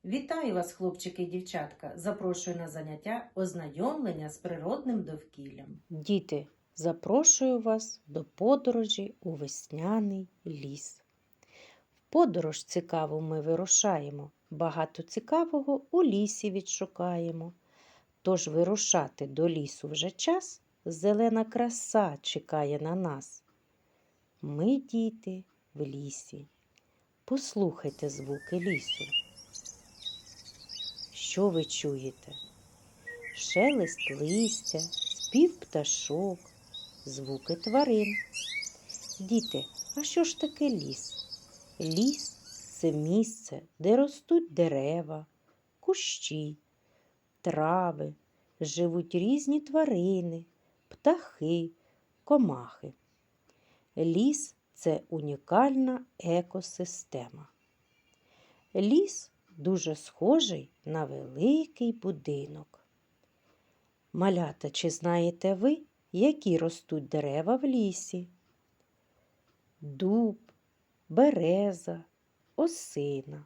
Вітаю вас, хлопчики і дівчатка! Запрошую на заняття ознайомлення з природним довкіллям. Діти, запрошую вас до подорожі у весняний ліс. В подорож цікаву ми вирушаємо, багато цікавого у лісі відшукаємо. Тож вирушати до лісу вже час, зелена краса чекає на нас. Ми, діти, в лісі. Послухайте звуки лісу. Що ви чуєте? Шелест листя, спів пташок, звуки тварин. Діти, а що ж таке ліс? Ліс – це місце, де ростуть дерева, кущі, трави, живуть різні тварини, птахи, комахи. Ліс – це унікальна екосистема. Ліс дуже схожий на великий будинок. Малята, чи знаєте ви, які ростуть дерева в лісі? Дуб, береза, осина.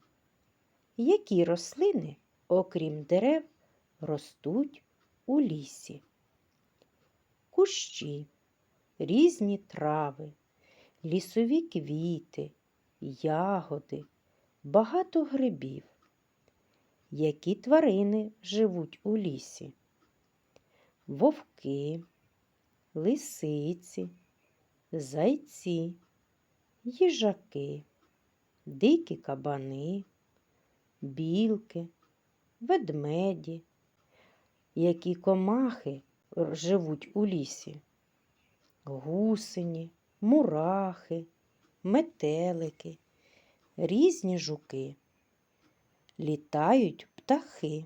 Які рослини, окрім дерев, ростуть у лісі? Кущі, різні трави, лісові квіти, ягоди, багато грибів. Які тварини живуть у лісі? Вовки, лисиці, зайці, їжаки, дикі кабани, білки, ведмеді. Які комахи живуть у лісі? Гусені, мурахи, метелики, різні жуки. Літають птахи,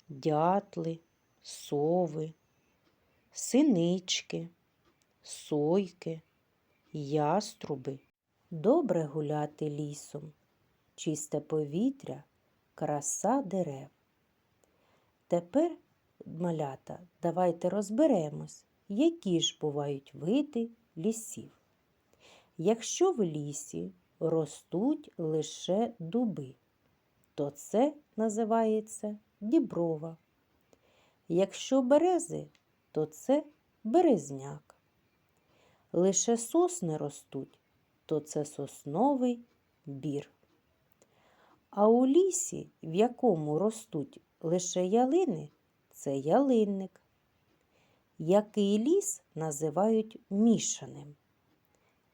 дятли, сови, синички, сойки, яструби. Добре гуляти лісом, чисте повітря, краса дерев. Тепер, малята, давайте розберемось, які ж бувають види лісів. Якщо в лісі ростуть лише дуби, то це називається діброва. Якщо берези, то це березняк. Лише сосни ростуть, то це сосновий бір. А у лісі, в якому ростуть лише ялини, це ялинник. Який ліс називають мішаним?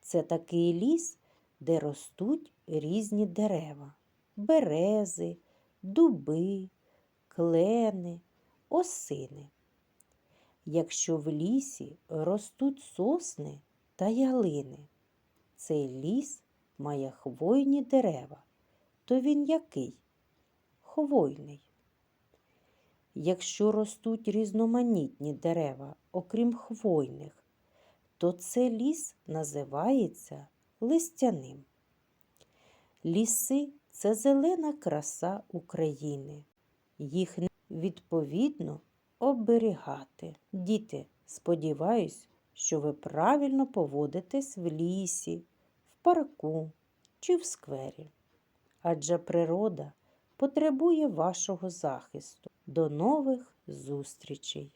Це такий ліс, де ростуть різні дерева. Берези, дуби, клени, осини. Якщо в лісі ростуть сосни та ялини, цей ліс має хвойні дерева, то він який? Хвойний. Якщо ростуть різноманітні дерева, окрім хвойних, то це ліс називається листяним. Ліси – це зелена краса України. Їх відповідно оберігати. Діти, сподіваюсь, що ви правильно поводитесь в лісі, в парку чи в сквері. Адже природа потребує вашого захисту. До нових зустрічей!